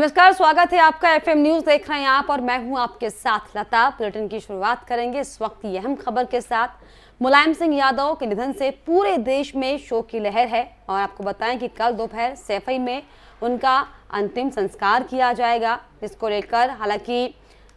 नमस्कार, स्वागत है आपका एफएम न्यूज देख रहे हैं आप और मैं हूं आपके साथ लता। बुलेटिन की शुरुआत करेंगे इस वक्त की अहम खबर के साथ। मुलायम सिंह यादव के निधन से पूरे देश में शोक की लहर है और आपको बताएं कि कल दोपहर सैफई में उनका अंतिम संस्कार किया जाएगा, जिसको लेकर हालांकि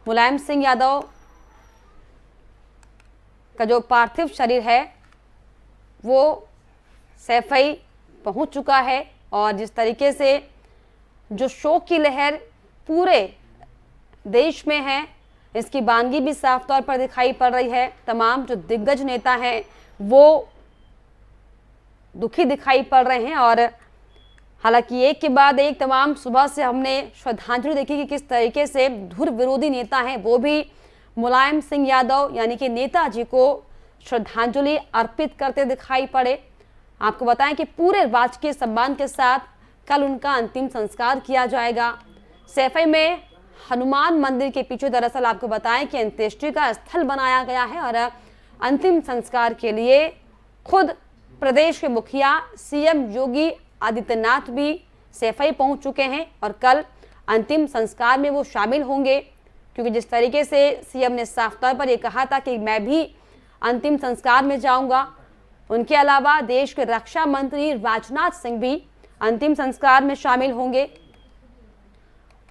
मुलायम सिंह यादव का जो पार्थिव शरीर है वो सैफई पहुंच चुका है और जिस तरीके से जो शोक की लहर पूरे देश में है, इसकी बानगी भी साफ तौर पर दिखाई पड़ रही है। तमाम जो दिग्गज नेता हैं वो दुखी दिखाई पड़ रहे हैं और हालांकि एक के बाद एक तमाम सुबह से हमने श्रद्धांजलि देखी कि किस तरीके से धुर विरोधी नेता हैं वो भी मुलायम सिंह यादव यानी कि नेताजी को श्रद्धांजलि अर्पित करते दिखाई पड़े। आपको बताएं कि पूरे राजकीय सम्मान के साथ कल उनका अंतिम संस्कार किया जाएगा। सैफई में हनुमान मंदिर के पीछे दरअसल आपको बताएं कि अंत्येष्टि का स्थल बनाया गया है और अंतिम संस्कार के लिए खुद प्रदेश के मुखिया सीएम योगी आदित्यनाथ भी सैफई पहुंच चुके हैं और कल अंतिम संस्कार में वो शामिल होंगे, क्योंकि जिस तरीके से सीएम ने साफ तौर पर यह कहा था कि मैं भी अंतिम संस्कार में जाऊंगा। उनके अलावा देश के रक्षा मंत्री राजनाथ सिंह भी अंतिम संस्कार में शामिल होंगे।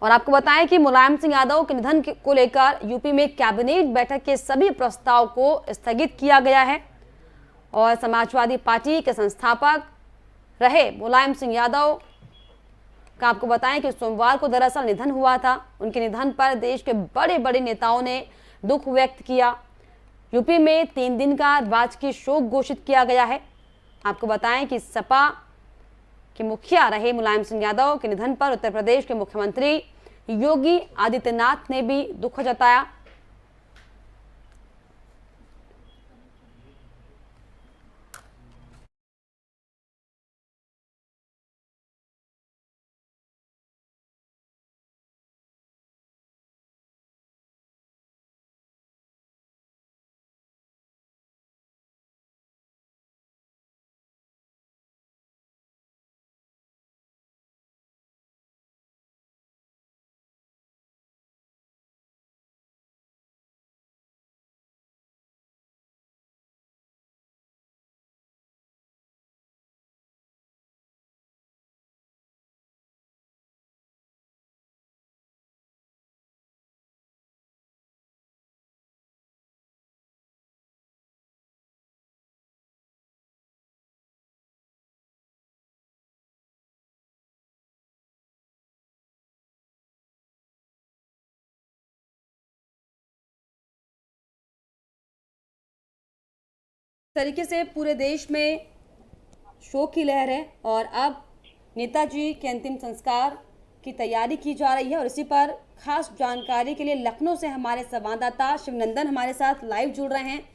और आपको बताएं कि मुलायम सिंह यादव के निधन को लेकर यूपी में कैबिनेट बैठक के सभी प्रस्ताव को स्थगित किया गया है और समाजवादी पार्टी के संस्थापक रहे मुलायम सिंह यादव का आपको बताएं कि सोमवार को दरअसल निधन हुआ था। उनके निधन पर देश के बड़े बड़े नेताओं ने दुख व्यक्त किया। यूपी में 3 दिन का राजकीय शोक घोषित किया गया है। आपको बताएं कि सपा के मुखिया रहे मुलायम सिंह यादव के निधन पर उत्तर प्रदेश के मुख्यमंत्री योगी आदित्यनाथ ने भी दुख जताया। तरीके से पूरे देश में शोक की लहर है और अब नेताजी के अंतिम संस्कार की तैयारी की जा रही है और इसी पर खास जानकारी के लिए लखनऊ से हमारे संवाददाता शिवनंदन हमारे साथ लाइव जुड़ रहे हैं।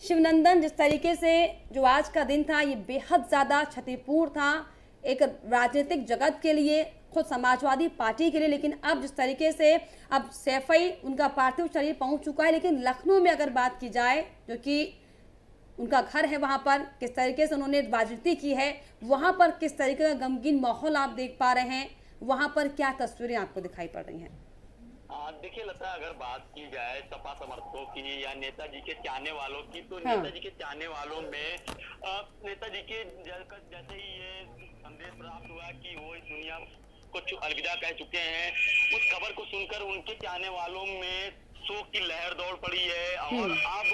शिवनंदन, जिस तरीके से जो आज का दिन था ये बेहद ज़्यादा क्षतिपूर्ण था एक राजनीतिक जगत के लिए, खुद समाजवादी पार्टी के लिए, लेकिन अब जिस तरीके से अब सैफई उनका पार्थिव शरीर पहुंच चुका है, लेकिन लखनऊ में अगर बात की जाए जो कि उनका घर है, वहां पर किस तरीके से उन्होंने राजनीति की है, वहां पर किस तरीके का गमगीन माहौल आप देख पा रहे हैं, वहां पर क्या तस्वीरें आपको दिखाई पड़ रही हैं? देखिए लता, अगर बात की जाए सपा समर्थकों की या नेताजी के चाहने वालों की, तो नेताजी के चाहने वालों में नेताजी के जैसे ही ये संदेश प्राप्त हुआ कि वो इस दुनिया को अलविदा कह चुके हैं, उस खबर को सुनकर उनके चाहने वालों में शोक की लहर दौड़ पड़ी है और अब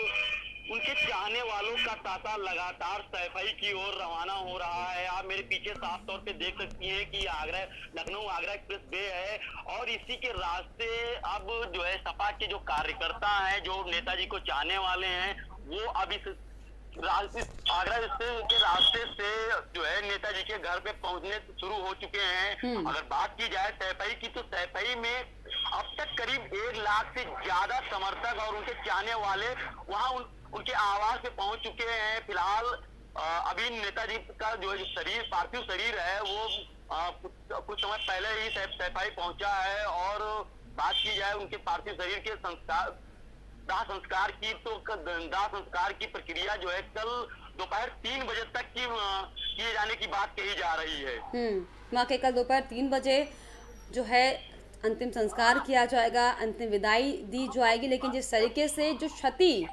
उनके चाहने वालों का तांता लगातार सैफई की ओर रवाना हो रहा है। आप मेरे पीछे साफ तौर पे देख सकती हैं कि लखनऊ आगरा एक्सप्रेस वे है और इसी के रास्ते अब जो है सपा के जो कार्यकर्ता हैं, जो नेताजी को चाहने वाले हैं, वो अब इस आगरा के रास्ते से जो है नेताजी के घर पे पहुंचने शुरू हो चुके हैं। अगर बात की जाए सैफई की, तो सैफई में अब तक करीब 1 लाख से ज्यादा समर्थक और उनके चाहने वाले वहां उनके आवास पे पहुंच चुके हैं। फिलहाल अभी नेताजी का जो शरीर, पार्थिव शरीर है, वो कुछ समय पहले ही सैफई पहुंचा है और बात की जाए उनके पार्थिव शरीर के दाह संस्कार की, तो दाह संस्कार की प्रक्रिया जो है कल दोपहर 3 बजे तक किए जाने की बात कही जा रही है। वहाँ के कल दोपहर 3 बजे जो है अंतिम संस्कार किया जाएगा, अंतिम विदाई दी जाएगी। लेकिन जिस तरीके से जो क्षति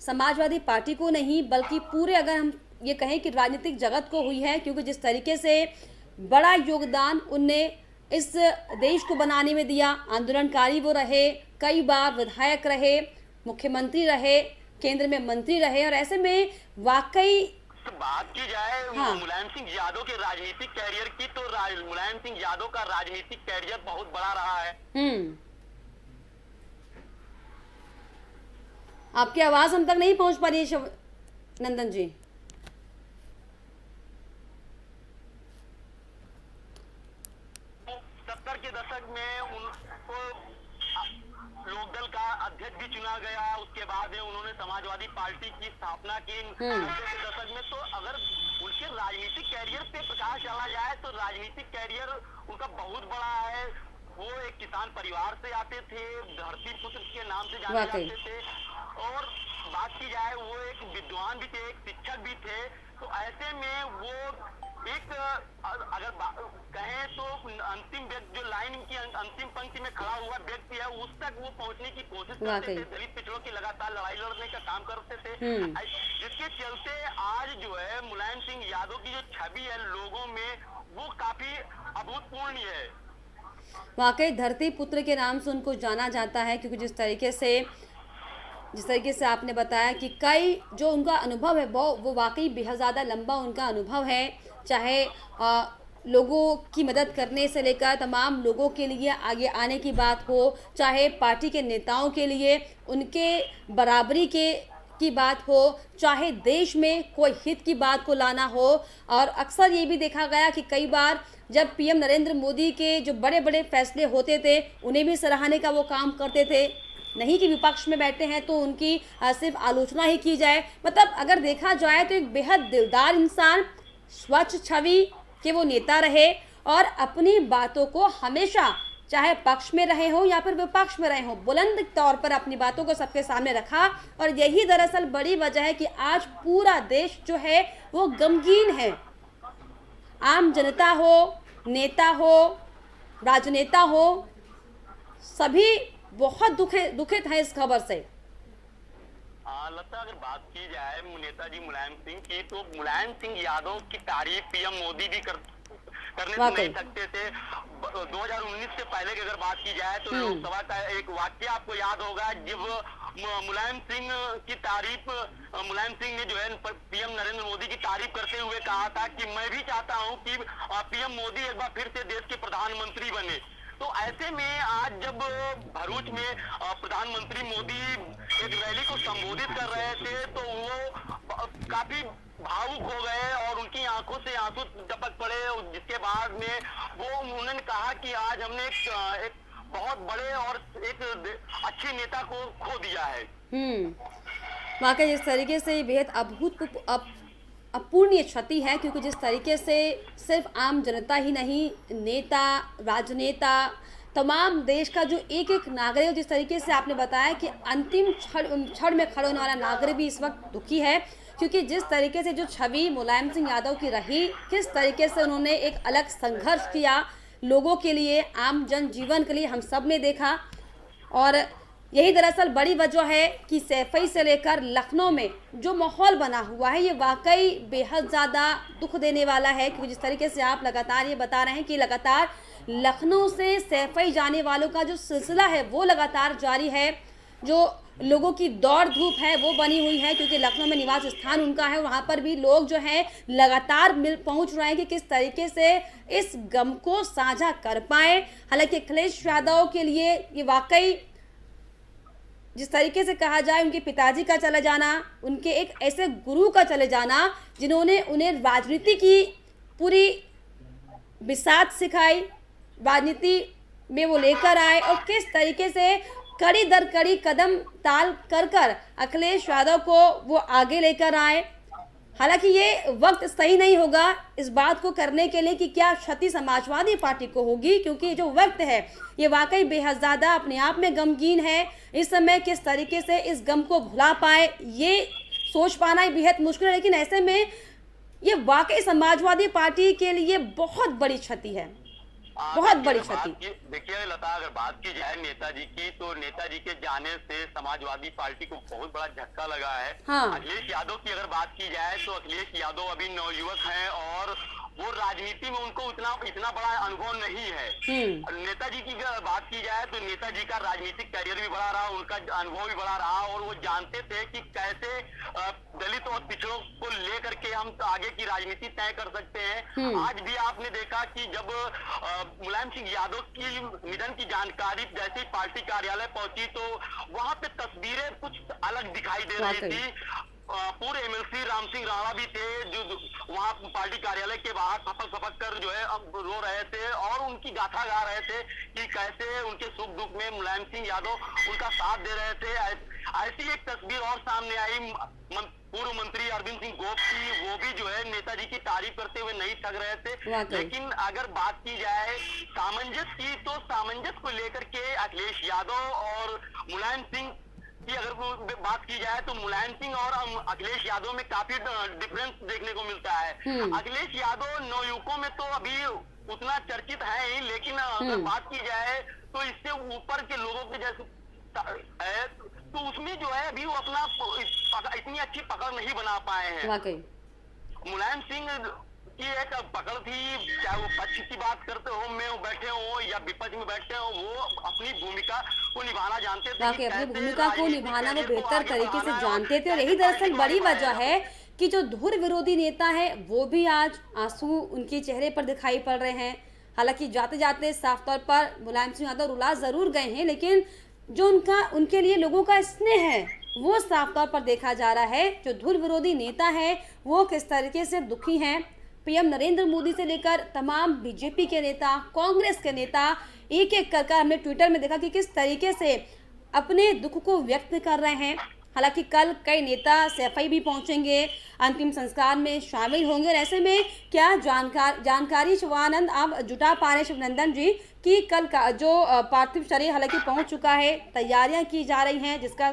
समाजवादी पार्टी को नहीं बल्कि पूरे, अगर हम ये कहें कि राजनीतिक जगत को हुई है, क्योंकि जिस तरीके से बड़ा योगदान उनने इस देश को बनाने में दिया, आंदोलनकारी वो रहे, कई बार विधायक रहे, मुख्यमंत्री रहे, केंद्र में मंत्री रहे, और ऐसे में वाकई बात की जाए हाँ। मुलायम सिंह यादव के राजनीतिक कैरियर की, तो मुलायम सिंह यादव का राजनीतिक कैरियर बहुत बड़ा रहा है। आपकी आवाज हम तक नहीं पहुंच पा रही है नंदन जी। सत्तर के दशक में उनको लोकदल का अध्यक्ष भी चुना गया, उसके बाद उन्होंने समाजवादी पार्टी की स्थापना की 90 के दशक में। तो अगर उनके राजनीतिक कैरियर पे प्रकाश डाला जाए तो राजनीतिक कैरियर उनका बहुत बड़ा है। वो एक किसान परिवार से आते थे, धरती पुत्र के नाम से जाने जाते थे, और बात की जाए वो एक विद्वान भी थे, एक शिक्षक भी थे। तो ऐसे में वो एक अगर कहें तो अंतिम व्यक्ति, जो लाइन की अंतिम पंक्ति में खड़ा हुआ व्यक्ति है, उस तक वो पहुंचने की कोशिश करते थे। दलित पिछड़ों की लगातार लड़ाई लड़ने का काम करते थे, जिसके चलते आज जो है मुलायम सिंह यादव की जो छवि है लोगों में, वो काफी अभूतपूर्व है। वाकई धरती पुत्र के नाम से उनको जाना जाता है, क्योंकि जिस तरीके से आपने बताया कि कई जो उनका अनुभव है वो वाकई बेहद ज़्यादा लंबा उनका अनुभव है। चाहे लोगों की मदद करने से लेकर तमाम लोगों के लिए आगे आने की बात हो, चाहे पार्टी के नेताओं के लिए उनके बराबरी की बात हो, चाहे देश में कोई हित की बात को लाना हो। और अक्सर ये भी देखा गया कि कई बार जब पीएम नरेंद्र मोदी के जो बड़े बड़े फैसले होते थे उन्हें भी सराहने का वो काम करते थे, नहीं कि विपक्ष में बैठे हैं तो उनकी सिर्फ आलोचना ही की जाए। मतलब अगर देखा जाए तो एक बेहद दिलदार इंसान, स्वच्छ छवि के वो नेता रहे, और अपनी बातों को हमेशा चाहे पक्ष में रहे हो या फिर विपक्ष में रहे हो, बुलंद तौर पर अपनी बातों को सबके सामने रखा। और यही दरअसल बड़ी वजह है कि आज पूरा देश जो है वो गमगीन है। आम जनता हो, नेता हो, राजनेता हो, सभी बहुत दुखित है इस खबर से। लता, अगर बात की जाए नेताजी मुलायम सिंह की, तो मुलायम सिंह यादव की तारीफ पीएम मोदी भी करने तो नहीं सकते थे। 2019 से पहले की अगर बात की जाए तो लोकसभा का एक वाक्य आपको याद होगा, जब मुलायम सिंह की तारीफ, मुलायम सिंह ने जो है पीएम नरेंद्र मोदी की तारीफ करते हुए कहा था कि मैं भी चाहता हूं कि पीएम मोदी एक बार फिर से देश के प्रधानमंत्री बने। तो ऐसे में आज जब भरूच में प्रधानमंत्री मोदी एक रैली को संबोधित कर रहे थे तो वो काफी भावुक हो गए और उनकी आंखों से आंसू टपक पड़े, जिसके बाद में वो उन्होंने कहा कि आज हमने एक बहुत बड़े और एक अच्छे नेता को खो दिया है। वाकई जिस तरीके से बेहद अपूर्णीय क्षति है, क्योंकि जिस तरीके से सिर्फ आम जनता ही नहीं, नेता, राजनेता, तमाम देश का जो एक एक नागरिक, जिस तरीके से आपने बताया कि अंतिम क्षण में खड़े होने वाला नागरिक भी इस वक्त दुखी है, क्योंकि जिस तरीके से जो छवि मुलायम सिंह यादव की रही, किस तरीके से उन्होंने एक अलग संघर्ष किया लोगों के लिए, आम जन जीवन के लिए, हम सब ने देखा। और यही दरअसल बड़ी वजह है कि सैफई से लेकर लखनऊ में जो माहौल बना हुआ है ये वाकई बेहद ज़्यादा दुख देने वाला है, क्योंकि जिस तरीके से आप लगातार ये बता रहे हैं कि लगातार लखनऊ से सैफई जाने वालों का जो सिलसिला है वो लगातार जारी है, जो लोगों की दौड़ धूप है वो बनी हुई है, क्योंकि लखनऊ में निवास स्थान उनका है, वहाँ पर भी लोग जो हैं लगातार पहुँच रहे हैं कि किस तरीके से इस गम को साझा कर पाएँ। हालांकि अखिलेश यादव के लिए ये वाकई, जिस तरीके से कहा जाए, उनके पिताजी का चले जाना, उनके एक ऐसे गुरु का चले जाना जिन्होंने उन्हें राजनीति की पूरी बिसात सिखाई, राजनीति में वो लेकर आए, और किस तरीके से कड़ी दर कड़ी कदम ताल कर अखिलेश यादव को वो आगे लेकर आए। हालांकि ये वक्त सही नहीं होगा इस बात को करने के लिए कि क्या क्षति समाजवादी पार्टी को होगी, क्योंकि जो वक्त है ये वाकई बेहद ज़्यादा अपने आप में गमगीन है। इस समय किस तरीके से इस गम को भुला पाए ये सोच पाना ही बेहद मुश्किल है, लेकिन ऐसे में ये वाकई समाजवादी पार्टी के लिए बहुत बड़ी क्षति है। बहुत बड़ी क्षति। देखिए लता, अगर बात की जाए नेताजी की, तो नेताजी के जाने से समाजवादी पार्टी को बहुत बड़ा झटका लगा है। हाँ। अखिलेश यादव की अगर बात की जाए तो अखिलेश यादव अभी नवयुवक हैं और वो राजनीति में उनको इतना बड़ा अनुभव नहीं है। नेताजी की अगर बात की जाए तो नेताजी का राजनीतिक करियर भी बड़ा रहा, उनका अनुभव भी बड़ा रहा और वो जानते थे कि कैसे दलित और पिछड़ों को लेकर के हम आगे की राजनीति तय कर सकते हैं। आज भी आपने देखा कि जब मुलायम सिंह यादव की निधन की जानकारी जैसे ही पार्टी कार्यालय पहुंची तो वहां पे तस्वीरें कुछ अलग दिखाई दे रही थी। पूरे एमएलसी राम सिंह राणा भी थे जो वहां पार्टी कार्यालय के बाहर सपक कर जो है अब रो रहे थे और उनकी गाथा गा रहे थे कि कैसे उनके सुख दुख में मुलायम सिंह यादव उनका साथ दे रहे थे। ऐसी एक तस्वीर और सामने आई पूर्व मंत्री अरविंद सिंह गोप की, वो भी जो है नेताजी की तारीफ करते हुए नहीं थक रहे थे। लेकिन अगर बात की जाए सामंजस्य की, तो सामंजस्य को लेकर के अखिलेश यादव और मुलायम सिंह की अगर बात की जाए तो मुलायम सिंह और अखिलेश यादव में काफी डिफरेंस देखने को मिलता है। अखिलेश यादव नवयुवकों में तो अभी उतना चर्चित है ही, लेकिन अगर बात की जाए तो इससे ऊपर के लोगों के जैसे है तो उसमें जो है अभी वो अपना इतनी अच्छी पकड़ नहीं बना पाए हैं। मुलायम सिंह की एक पकड़ थी, चाहे वो पक्ष की बात करते हो में बैठे हो या विपक्ष में बैठे हो, वो अपनी भूमिका को निभाना जानते थे। अपनी भूमिका को निभाना वो बेहतर तरीके से जानते थे और यही दरअसल बड़ी वजह है कि जो धुर विरोधी नेता है वो भी आज आंसू उनके चेहरे पर दिखाई पड़ रहे हैं। हालांकि जाते जाते साफ तौर पर मुलायम सिंह यादव रुला जरूर गए हैं, लेकिन जो उनके लिए लोगों का स्नेह है वो साफ तौर पर देखा जा रहा है। जो धुर विरोधी नेता है वो किस तरीके से दुखी हैं। पीएम नरेंद्र मोदी से लेकर तमाम बीजेपी के नेता, कांग्रेस के नेता एक एक कर हमने ट्विटर में देखा कि किस तरीके से अपने दुख को व्यक्त कर रहे हैं। हालांकि कल कई नेता सैफई भी पहुंचेंगे, अंतिम संस्कार में शामिल होंगे और ऐसे में क्या जानकारी शिवानंद आप जुटा पा रहे शिवनंदन जी कि कल का जो पार्थिव शरीर हालांकि पहुंच चुका है, तैयारियां की जा रही हैं, जिसका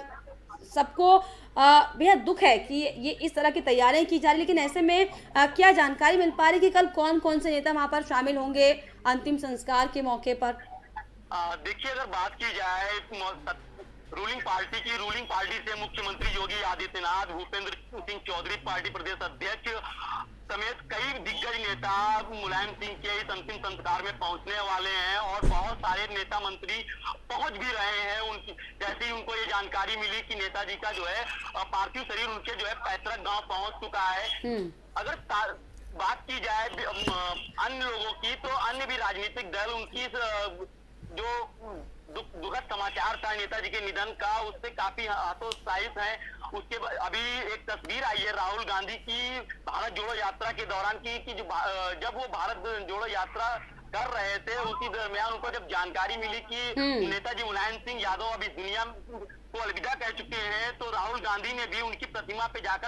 सबको बेहद दुख है कि ये इस तरह की तैयारियां की जा रही, लेकिन ऐसे में क्या जानकारी मिल पा रही कि कल कौन कौन से नेता वहां पर शामिल होंगे अंतिम संस्कार के मौके पर? देखिए, अगर बात की जाए रूलिंग पार्टी से मुख्यमंत्री योगी आदित्यनाथ, भूपेंद्र सिंह चौधरी पार्टी प्रदेश अध्यक्ष समेत कई दिग्गज नेता मुलायम सिंह के इस अंतिम संस्कार में पहुंचने वाले हैं और बहुत सारे नेता मंत्री पहुंच भी रहे हैं। उनकी जैसे ही उनको ये जानकारी मिली कि नेताजी का जो है पार्थिव शरीर उनके जो है पैतृक गांव पहुंच चुका है। अगर बात की जाए अन्य लोगों की, तो अन्य भी राजनीतिक दल उनकी जो दुखद समाचार था नेताजी के निधन का, उससे काफी हतोत्साहित है। उसके अभी एक तस्वीर आई है राहुल गांधी की भारत जोड़ो यात्रा के दौरान की कि जब वो भारत जोड़ो यात्रा कर रहे थे, उसी दरमियान उनको जब जानकारी मिली कि नेताजी मुलायम सिंह यादव अभी दुनिया को अलविदा कह चुके हैं, तो राहुल गांधी ने भी उनकी प्रतिमा पे जाकर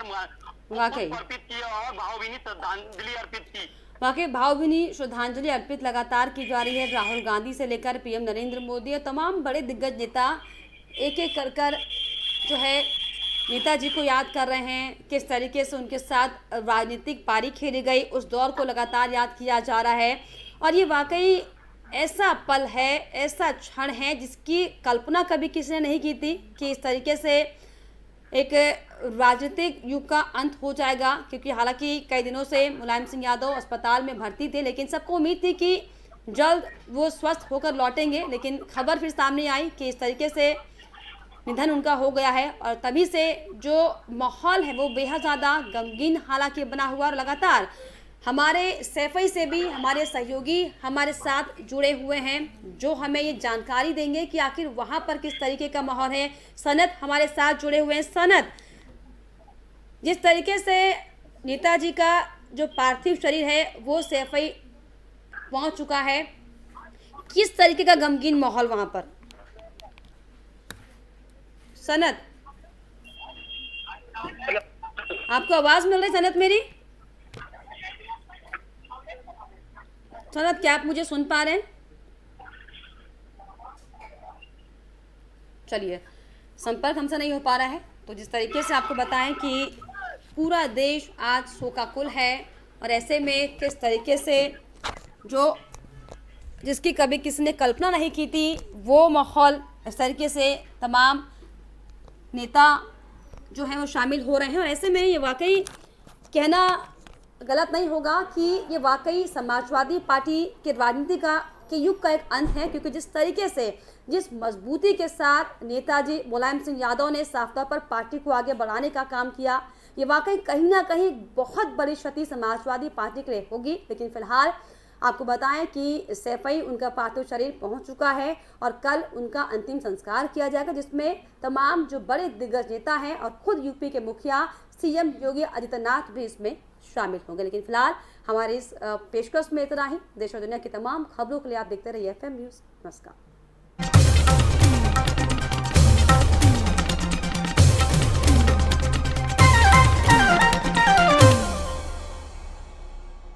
अर्पित किया और भावभीनी श्रद्धांजलि अर्पित की। वाकई भावभीनी श्रद्धांजलि अर्पित लगातार की जा रही है। राहुल गांधी से लेकर पीएम नरेंद्र मोदी और तमाम बड़े दिग्गज नेता एक एक कर जो है नेताजी को याद कर रहे हैं। किस तरीके से उनके साथ राजनीतिक पारी खेली गई उस दौर को लगातार याद किया जा रहा है और ये वाकई ऐसा पल है, ऐसा क्षण है जिसकी कल्पना कभी किसी ने नहीं की थी कि इस तरीके से एक राजनीतिक युग का अंत हो जाएगा। क्योंकि हालांकि कई दिनों से मुलायम सिंह यादव अस्पताल में भर्ती थे, लेकिन सबको उम्मीद थी कि जल्द वो स्वस्थ होकर लौटेंगे, लेकिन खबर फिर सामने आई कि इस तरीके से निधन उनका हो गया है और तभी से जो माहौल है वो बेहद ज़्यादा गमगीन हालांकि बना हुआ और लगातार हमारे सैफई से भी हमारे सहयोगी हमारे साथ जुड़े हुए हैं जो हमें ये जानकारी देंगे कि आखिर वहाँ पर किस तरीके का माहौल है। सनत हमारे साथ जुड़े हुए हैं। सनत, जिस तरीके से नेताजी का जो पार्थिव शरीर है वो सैफई पहुँच चुका है, किस तरीके का गमगीन माहौल वहाँ पर? सनत, आपको आवाज़ मिल रही सनत मेरी? सनत, क्या आप मुझे सुन पा रहे हैं? चलिए, संपर्क हमसे नहीं हो पा रहा है। तो जिस तरीके से आपको बताएं कि पूरा देश आज शोकाकुल है और ऐसे में किस तरीके से जो जिसकी कभी किसी ने कल्पना नहीं की थी, वो माहौल इस तरीके से तमाम नेता जो हैं वो शामिल हो रहे हैं। और ऐसे में ये वाकई कहना गलत नहीं होगा कि ये वाकई समाजवादी पार्टी के राजनीति के युग का एक अंत है, क्योंकि जिस तरीके से, जिस मजबूती के साथ नेताजी मुलायम सिंह यादव ने साफ तौर पर पार्टी को आगे बढ़ाने का काम किया, ये वाकई कहीं ना कहीं बहुत बड़ी क्षति समाजवादी पार्टी के लिए होगी। लेकिन फिलहाल आपको बताएं कि सैफई उनका पार्थिव शरीर पहुंच चुका है और कल उनका अंतिम संस्कार किया जाएगा, जिसमें तमाम जो बड़े दिग्गज नेता हैं और खुद यूपी के मुखिया सीएम योगी आदित्यनाथ भी इसमें शामिल होंगे। लेकिन फिलहाल हमारे इस पेशकश में इतना ही। देश और दुनिया की तमाम खबरों के लिए आप देखते रहिए FM न्यूज़। नमस्कार।